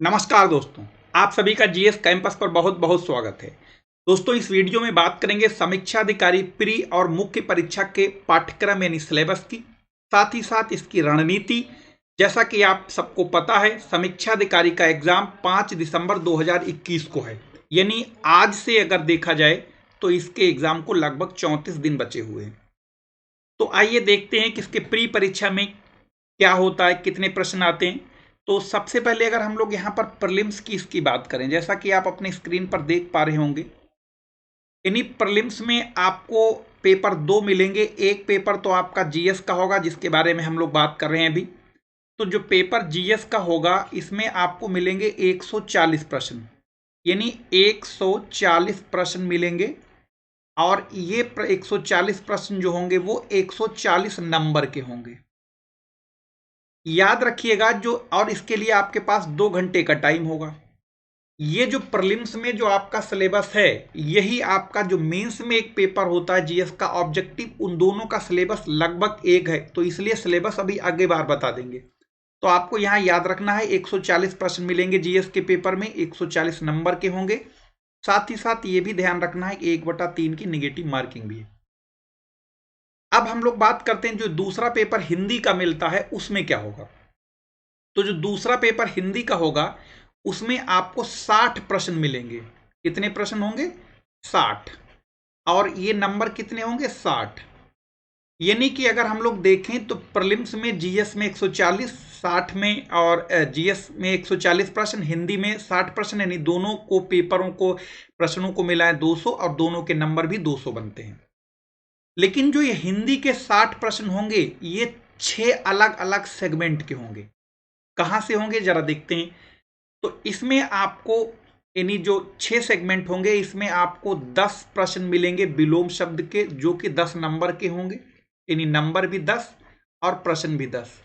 नमस्कार दोस्तों, आप सभी का जीएस कैंपस पर बहुत बहुत स्वागत है। दोस्तों, इस वीडियो में बात करेंगे समीक्षा अधिकारी प्री और मुख्य परीक्षा के पाठ्यक्रम यानी सिलेबस की, साथ ही साथ इसकी रणनीति। जैसा कि आप सबको पता है, समीक्षा अधिकारी का एग्जाम 5 दिसंबर 2021 को है, यानी आज से अगर देखा जाए तो इसके एग्जाम को लगभग 34 दिन बचे हुए हैं। तो आइए देखते हैं कि इसके प्री परीक्षा में क्या होता है, कितने प्रश्न आते हैं। तो सबसे पहले अगर हम लोग यहाँ पर प्रीलिम्स की इसकी बात करें, जैसा कि आप अपनी स्क्रीन पर देख पा रहे होंगे, इन्हीं प्रीलिम्स में आपको पेपर दो मिलेंगे। एक पेपर तो आपका जीएस का होगा, जिसके बारे में हम लोग बात कर रहे हैं अभी। तो जो पेपर जीएस का होगा, इसमें आपको मिलेंगे 140 प्रश्न, यानी 140 प्रश्न मिलेंगे। और ये 140 प्रश्न जो होंगे वो 140 नंबर के होंगे, याद रखिएगा। जो और इसके लिए आपके पास 2 घंटे का टाइम होगा। ये जो प्रीलिम्स में जो आपका सिलेबस है, यही आपका जो मेंस में एक पेपर होता है जीएस का ऑब्जेक्टिव, उन दोनों का सिलेबस लगभग एक है। तो इसलिए सिलेबस अभी आगे बार बता देंगे। तो आपको यहाँ याद रखना है, 140 प्रश्न मिलेंगे जीएस के पेपर में, 140 नंबर के होंगे। साथ ही साथ ये भी ध्यान रखना है कि 1/3 की निगेटिव मार्किंग भी है। अब हम लोग बात करते हैं जो दूसरा पेपर हिंदी का मिलता है, उसमें क्या होगा। तो जो दूसरा पेपर हिंदी का होगा, उसमें आपको 60 प्रश्न मिलेंगे। कितने प्रश्न होंगे? 60। और ये नंबर कितने होंगे? 60। यानी कि अगर हम लोग देखें तो प्रीलिम्स में जीएस में 140, 60 में, और जीएस में 140 प्रश्न, हिंदी में 60 प्रश्न, यानी दोनों को पेपरों को प्रश्नों को मिलाएं 200, और दोनों के नंबर भी 200 बनते हैं। लेकिन जो ये हिंदी के 60 प्रश्न होंगे, ये 6 अलग अलग सेगमेंट के होंगे। कहां से होंगे जरा देखते हैं। तो इसमें आपको, यानी जो 6 सेगमेंट होंगे, इसमें आपको 10 प्रश्न मिलेंगे विलोम शब्द के, जो कि 10 नंबर के होंगे। यानी नंबर भी 10 और प्रश्न भी 10।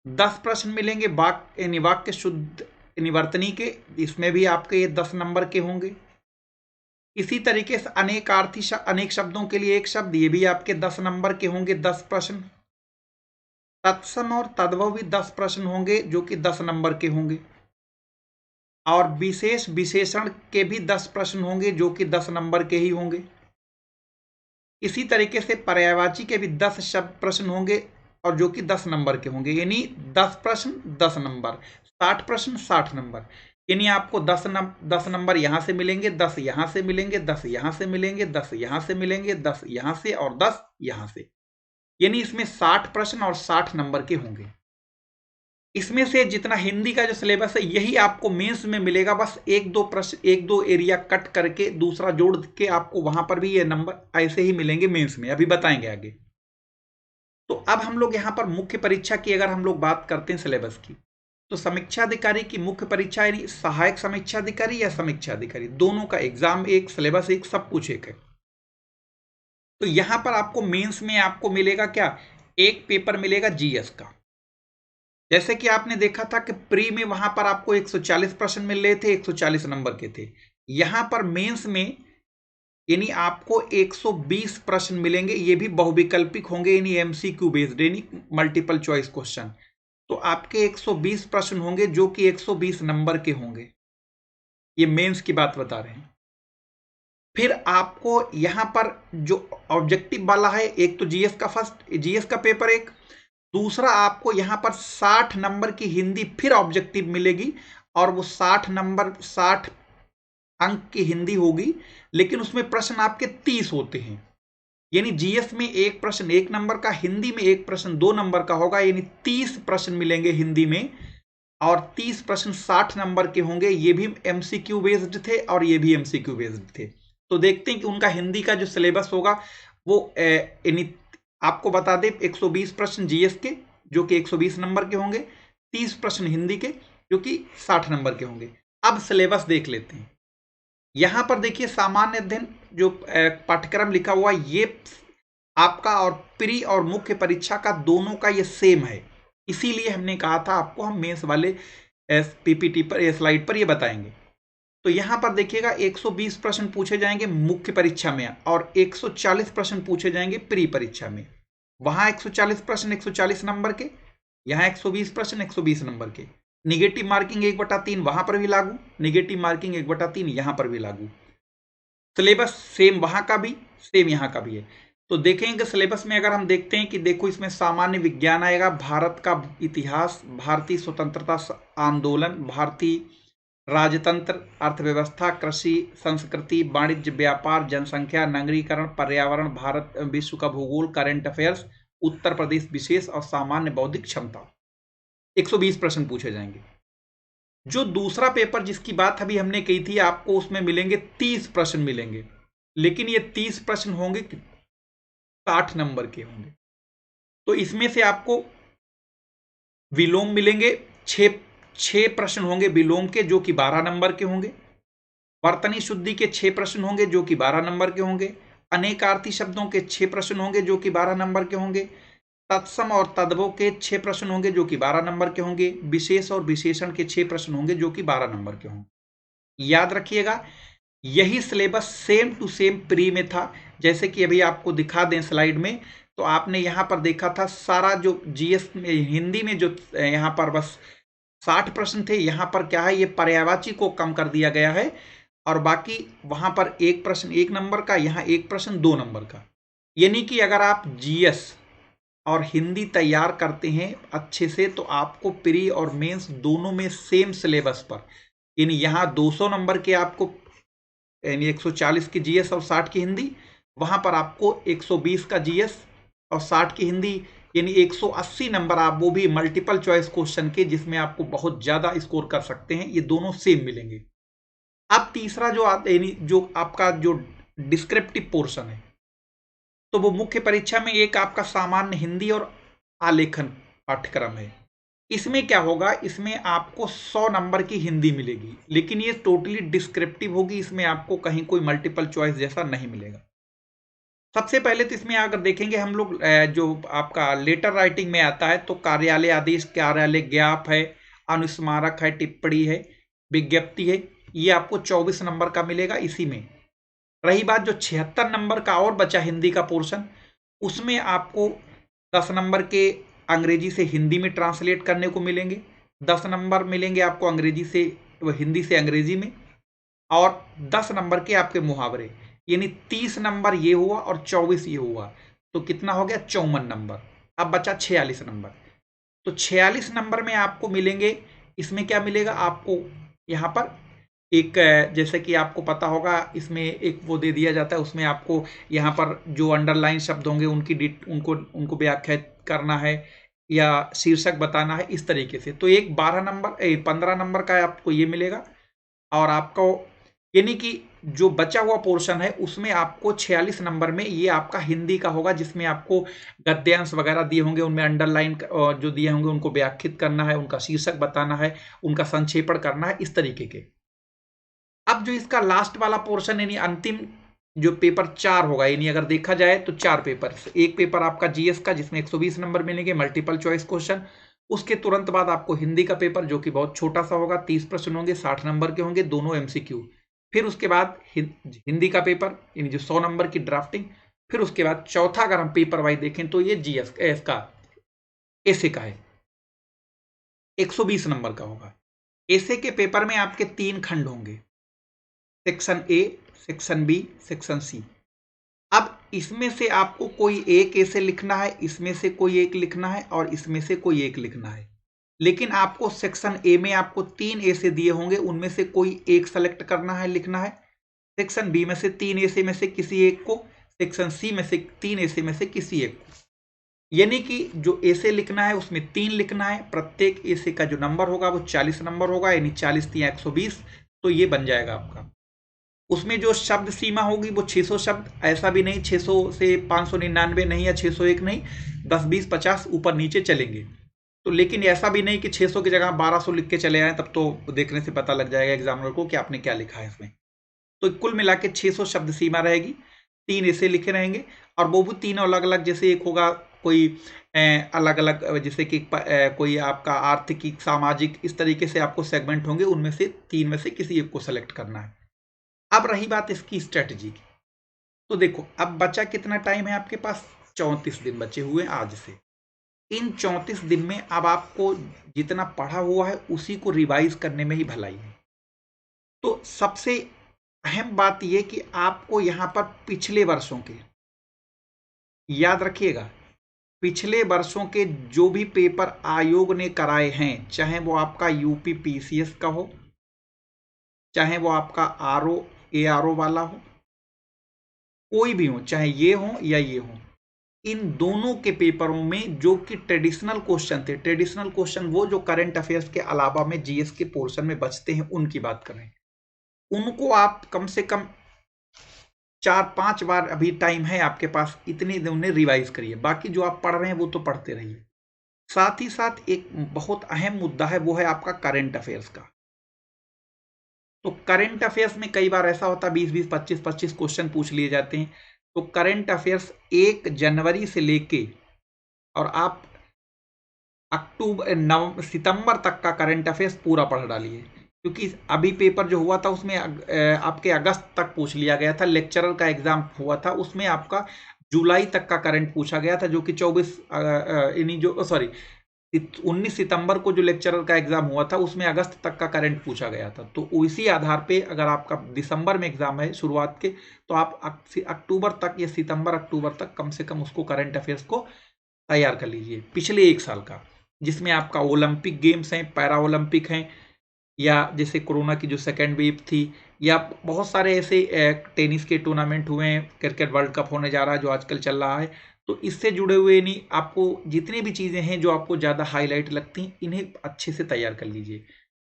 10 प्रश्न मिलेंगे वाक्य यानी वाक्य शुद्ध यानी वर्तनी के, इसमें भी आपके ये 10 नंबर के होंगे। इसी तरीके से अनेकार्थी अनेक शब्दों के लिए एक शब्द, ये भी आपके 10 नंबर के होंगे, 10 प्रश्न। तत्सम और तद्भव भी 10 प्रश्न होंगे, जो कि 10 नंबर के होंगे। और विशेष विशेषण के भी 10 प्रश्न होंगे, जो कि 10 नंबर के ही होंगे। इसी तरीके से पर्यायवाची के भी 10 शब्द प्रश्न होंगे, और जो कि 10 नंबर के होंगे। यानी 10 प्रश्न 10 नंबर, 60 प्रश्न 60 नंबर। यानी आपको 10 नंबर यहां से मिलेंगे, 10 यहां से मिलेंगे, 10 यहां से मिलेंगे, 10 यहां से मिलेंगे, 10 यहां से, और 10 यहां से। यानी इसमें 60 प्रश्न और 60 नंबर के होंगे। इसमें से जितना हिंदी का जो सिलेबस है, यही आपको मेंस में मिलेगा। बस एक दो प्रश्न, एक दो एरिया कट करके दूसरा जोड़ के आपको वहां पर भी ये नंबर ऐसे ही मिलेंगे मेंस में, अभी बताएंगे आगे। तो अब हम लोग यहां पर मुख्य परीक्षा की अगर हम लोग बात करते हैं सिलेबस की, तो समीक्षा अधिकारी की मुख्य परीक्षा यानी सहायक समीक्षा अधिकारी या समीक्षा अधिकारी, दोनों का एग्जाम एक, सिलेबस एक, सब कुछ एक है। तो यहां पर आपको मेंस में आपको मिलेगा क्या? एक पेपर मिलेगा जीएस का। जैसे कि आपने देखा था कि प्री में वहां पर आपको 140 प्रश्न मिल रहे थे, 140 नंबर के थे। यहां पर मेंस में यानी आपको 120 प्रश्न मिलेंगे, ये भी बहुविकल्पिक होंगे, यानी एमसीक्यू बेस्ड, यानी मल्टीपल चॉइस क्वेश्चन। तो आपके 120 प्रश्न होंगे, जो कि 120 नंबर के होंगे। ये मेंस की बात बता रहे हैं। फिर आपको यहां पर जो ऑब्जेक्टिव वाला है, एक तो जीएस का फर्स्ट जीएस का पेपर एक, दूसरा आपको यहां पर 60 नंबर की हिंदी फिर ऑब्जेक्टिव मिलेगी। और वो 60 नंबर 60 अंक की हिंदी होगी, लेकिन उसमें प्रश्न आपके 30 होते हैं। यानी जीएस में एक प्रश्न 1 नंबर का, हिंदी में एक प्रश्न 2 नंबर का होगा, यानी 30 प्रश्न मिलेंगे हिंदी में। और 30 प्रश्न 60 नंबर के होंगे। ये भी एमसीक्यू बेस्ड थे और ये भी एमसीक्यू बेस्ड थे। तो देखते हैं कि उनका हिंदी का जो सिलेबस होगा वो यानी आपको बता दें, 120 प्रश्न जीएस के, जो कि 120 नंबर के होंगे, 30 प्रश्न हिंदी के, जो कि 60 नंबर के होंगे। अब सिलेबस देख लेते हैं। यहां पर देखिए, सामान्य अध्ययन जो पाठ्यक्रम लिखा हुआ, ये आपका और प्री और मुख्य परीक्षा का दोनों का ये सेम है। इसीलिए हमने कहा था आपको हम मेंस वाले पीपीटी पर, स्लाइड पर ये बताएंगे। तो यहां पर देखिएगा, 120 प्रश्न पूछे जाएंगे मुख्य परीक्षा में, और 140 प्रश्न पूछे जाएंगे प्री परीक्षा में। वहां 140 प्रश्न 140 नंबर के, यहां 120 प्रश्न 120 नंबर के। निगेटिव मार्किंग 1/3 वहां पर भी लागू, निगेटिव मार्किंग 1/3 यहां पर भी लागू। सिलेबस सेम वहां का भी, सेम यहां का भी है। तो देखेंगे सिलेबस में अगर हम देखते हैं कि देखो इसमें सामान्य विज्ञान आएगा, भारत का इतिहास, भारतीय स्वतंत्रता आंदोलन, भारतीय राजतंत्र, अर्थव्यवस्था, कृषि, संस्कृति, वाणिज्य, व्यापार, जनसंख्या, नगरीकरण, पर्यावरण, भारत, विश्व का भूगोल, करंट अफेयर्स, उत्तर प्रदेश विशेष और सामान्य बौद्धिक क्षमता। 120 प्रश्न पूछे जाएंगे। जो दूसरा पेपर जिसकी बात अभी हमने की थी, आपको उसमें मिलेंगे 30 प्रश्न मिलेंगे, लेकिन ये 30 प्रश्न होंगे 60 नंबर के होंगे। तो इसमें से आपको विलोम मिलेंगे, छह प्रश्न होंगे विलोम के जो कि 12 नंबर के होंगे। वर्तनी शुद्धि के 6 प्रश्न होंगे जो कि 12 नंबर के होंगे। अनेकार्थी शब्दों के 6 प्रश्न होंगे जो कि 12 नंबर के होंगे। तत्सम और तद्भव के 6 प्रश्न होंगे जो कि 12 नंबर के होंगे। विशेष और विशेषण के 6 प्रश्न होंगे जो कि 12 नंबर के होंगे। याद रखिएगा, यही syllabus same to same pre में था। जैसे कि अभी आपको दिखा दें स्लाइड में, तो आपने यहां पर देखा था सारा जो जीएस में हिंदी में जो यहां पर बस 60 प्रश्न थे, यहां पर क्या है, ये पर्यायवाची को कम कर दिया गया है और बाकी वहां पर एक प्रश्न 1 नंबर का, यहां एक प्रश्न 2 नंबर का। यानी कि अगर आप जीएस और हिंदी तैयार करते हैं अच्छे से तो आपको प्री और मेंस दोनों में सेम सिलेबस पर, यानी यहां 200 नंबर के आपको, यानी 140 की जीएस और 60 की हिंदी, वहां पर आपको 120 का जीएस और 60 की हिंदी, यानी 180 नंबर आप वो भी मल्टीपल चॉइस क्वेश्चन के, जिसमें आपको बहुत ज्यादा स्कोर कर सकते हैं, ये दोनों सेम मिलेंगे। अब तीसरा जो यानी जो आपका जो डिस्क्रिप्टिव पोर्शन है, तो वो मुख्य परीक्षा में एक आपका सामान्य हिंदी और आलेखन पाठ्यक्रम है। इसमें क्या होगा, इसमें आपको 100 नंबर की हिंदी मिलेगी, लेकिन ये टोटली डिस्क्रिप्टिव होगी, इसमें आपको कहीं कोई मल्टीपल चॉइस जैसा नहीं मिलेगा। सबसे पहले तो इसमें अगर देखेंगे हम लोग, जो आपका लेटर राइटिंग में आता है, तो कार्यालय आदेश, कार्यालय ज्ञाप है, अनुस्मारक है, टिप्पणी है, विज्ञप्ति है, ये आपको 24 नंबर का मिलेगा इसी में। रही बात जो 76 नंबर का और बचा हिंदी का पोर्शन, उसमें आपको 10 नंबर के अंग्रेजी से हिंदी में ट्रांसलेट करने को मिलेंगे, 10 नंबर मिलेंगे आपको अंग्रेजी से, हिंदी से अंग्रेजी में, और 10 नंबर के आपके मुहावरे, यानी 30 नंबर ये हुआ और 24 ये हुआ, तो कितना हो गया, 54 नंबर। अब बचा 46 नंबर। तो 46 नंबर में आपको मिलेंगे, इसमें क्या मिलेगा आपको, यहाँ पर एक, जैसे कि आपको पता होगा, इसमें एक वो दे दिया जाता है, उसमें आपको यहाँ पर जो अंडरलाइन शब्द होंगे उनकी उनको व्याख्या करना है या शीर्षक बताना है, इस तरीके से। तो एक 15 नंबर का आपको ये मिलेगा, और आपको यानी कि जो बचा हुआ पोर्शन है उसमें आपको 46 नंबर में ये आपका हिंदी का होगा, जिसमें आपको गद्यांश वगैरह दिए होंगे, उनमें अंडरलाइन जो दिए होंगे उनको व्याख्यात करना है, उनका शीर्षक बताना है, उनका संक्षेपण करना है, इस तरीके के। अब जो इसका लास्ट वाला पोर्शन, यानी अंतिम जो पेपर 4 होगा, यानी अगर देखा जाए तो 4 पेपर, एक पेपर आपका जीएस का जिसमें 120 नंबर मिलेंगे मल्टीपल चॉइस क्वेश्चन, उसके तुरंत बाद आपको हिंदी का पेपर जो कि बहुत छोटा सा होगा, 30 प्रश्न होंगे, 60 नंबर के होंगे, दोनों एमसीक्यू। फिर उसके बाद हिंदी का पेपर, यानी जो 100 नंबर की ड्राफ्टिंग। फिर उसके बाद चौथा अगर हम पेपर वाइज देखें तो ये जीएस का एसे का है, 120 नंबर का होगा। एसे के पेपर में आपके 3 खंड होंगे, section A, section B, section C. अब इसमें से आपको कोई एक ऐसे लिखना है, इसमें से कोई एक लिखना है, और इसमें से कोई एक लिखना है। लेकिन आपको सेक्शन ए में आपको 3 ऐसे दिए होंगे, उनमें से कोई एक सेलेक्ट करना है, लिखना है। सेक्शन बी में से 3 ऐसे में से किसी एक को, सेक्शन सी में से 3 ऐसे में से किसी एक को। यानी कि जो ऐसे लिखना है उसमें 3 लिखना है, प्रत्येक ऐसे का जो नंबर होगा वो 40 नंबर होगा, यानी 40 3 120, तो ये बन जाएगा आपका। उसमें जो शब्द सीमा होगी वो 600 शब्द, ऐसा भी नहीं 600 से 599 नहीं या 601 नहीं, 10 20 50 ऊपर नीचे चलेंगे। तो लेकिन ऐसा भी नहीं कि 600 की जगह 1200 लिख के चले आए, तब तो देखने से पता लग जाएगा एग्जामिनर को कि आपने क्या लिखा है इसमें। तो कुल मिला के 600 शब्द सीमा रहेगी, 3 ऐसे लिखे रहेंगे, और वो भी तीनों अलग अलग, जैसे एक होगा कोई अलग अलग, जैसे कि कोई आपका आर्थिक, सामाजिक, इस तरीके से आपको सेगमेंट होंगे, उनमें से 3 में से किसी एक को सेलेक्ट करना है। अब रही बात इसकी स्ट्रेटजी की, तो देखो अब बचा कितना टाइम है आपके पास, 34 दिन बचे हुए आज से। इन 34 दिन में अब आपको जितना पढ़ा हुआ है उसी को रिवाइज करने में ही भलाई है। तो सबसे अहम बात यह कि आपको यहां पर पिछले वर्षों के याद रखिएगा, पिछले वर्षों के जो भी पेपर आयोग ने कराए हैं, चाहे वो आपका यूपी पीसीएस का हो, चाहे वो आपका आरओ एआरओ वाला हो, कोई भी हो, चाहे ये हो या ये हो, इन दोनों के पेपरों में जो कि ट्रेडिशनल क्वेश्चन थे, ट्रेडिशनल क्वेश्चन वो जो करंट अफेयर्स के अलावा में जीएस के पोर्शन में बचते हैं, उनकी बात कर रहे हैं, उनको आप कम से कम 4-5 बार, अभी टाइम है आपके पास, इतने उन्हें रिवाइज करिए। बाकी जो आप पढ़ रहे हैं वो तो पढ़ते रहिए। साथ ही साथ एक बहुत अहम मुद्दा है, वो है आपका करंट अफेयर्स का। तो करंट अफेयर्स में कई बार ऐसा होता है 20-20, 25-25 क्वेश्चन पूछ लिए जाते हैं। तो करंट अफेयर्स 1 जनवरी से लेके और आप सितंबर तक का करंट अफेयर्स पूरा पढ़ डालिए, क्योंकि अभी पेपर जो हुआ था उसमें आपके अगस्त तक पूछ लिया गया था। लेक्चरर का एग्जाम हुआ था, उसमें आपका जुलाई तक का करंट पूछा गया था, जो कि 19 सितंबर को जो लेक्चरर का एग्जाम हुआ था उसमें अगस्त तक का करंट पूछा गया था। तो उसी आधार पे अगर आपका दिसंबर में एग्जाम है शुरुआत के, तो आप अक्टूबर तक या सितंबर अक्टूबर तक कम से कम उसको करंट अफेयर्स को तैयार कर लीजिए, पिछले 1 साल का, जिसमें आपका ओलंपिक गेम्स हैं, पैरा ओलंपिक हैं, या जैसे कोरोना की जो सेकेंड वेव थी, या बहुत सारे ऐसे टेनिस के टूर्नामेंट हुए हैं, क्रिकेट वर्ल्ड कप होने जा रहा है जो आजकल चल रहा है। तो इससे जुड़े हुए नहीं, आपको जितनी भी चीज़ें हैं जो आपको ज़्यादा हाईलाइट लगती हैं, इन्हें अच्छे से तैयार कर लीजिए।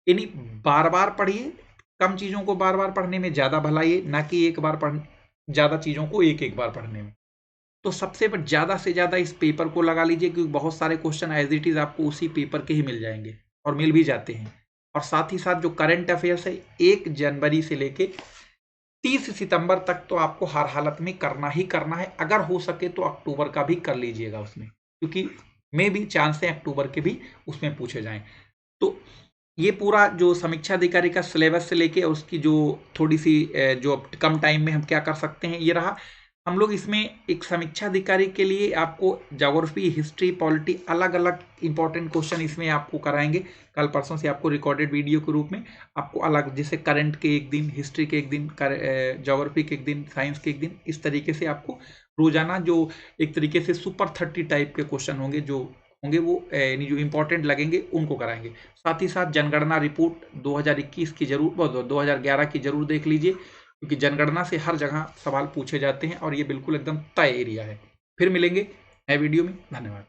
इन्हें बार बार पढ़िए, कम चीज़ों को बार बार पढ़ने में ज़्यादा भलाई है, ना कि एक बार पढ़ ज़्यादा चीज़ों को एक एक बार पढ़ने में। तो सबसे ज़्यादा से ज़्यादा इस पेपर को लगा लीजिए, क्योंकि बहुत सारे क्वेश्चन एज इट इज़ आपको उसी पेपर के ही मिल जाएंगे और मिल भी जाते हैं। और साथ ही साथ जो करंट अफेयर्स है 1 जनवरी से लेके 30 सितंबर तक तो आपको हर हालत में करना ही करना है। अगर हो सके तो अक्टूबर का भी कर लीजिएगा उसमें, क्योंकि मे भी चांस है अक्टूबर के भी उसमें पूछे जाएं। तो ये पूरा जो समीक्षा अधिकारी का सिलेबस से लेके उसकी जो थोड़ी सी जो कम टाइम में हम क्या कर सकते हैं, ये रहा। हम लोग इसमें एक समीक्षा अधिकारी के लिए आपको ज्योग्राफी, हिस्ट्री, पॉलिटी, अलग अलग इंपॉर्टेंट क्वेश्चन इसमें आपको कराएंगे। कल परसों से आपको रिकॉर्डेड वीडियो के रूप में आपको अलग, जैसे करंट के एक दिन, हिस्ट्री के एक दिन, ज्योग्राफी के एक दिन, साइंस के एक दिन, इस तरीके से आपको रोजाना जो एक तरीके से सुपर 30 टाइप के क्वेश्चन होंगे जो होंगे वो यानी जो इंपॉर्टेंट लगेंगे उनको कराएंगे। साथ ही साथ जनगणना रिपोर्ट 2021 की जरूर 2011 की जरूर देख लीजिए, क्योंकि जनगणना से हर जगह सवाल पूछे जाते हैं और ये बिल्कुल एकदम तय एरिया है। फिर मिलेंगे नए वीडियो में। धन्यवाद।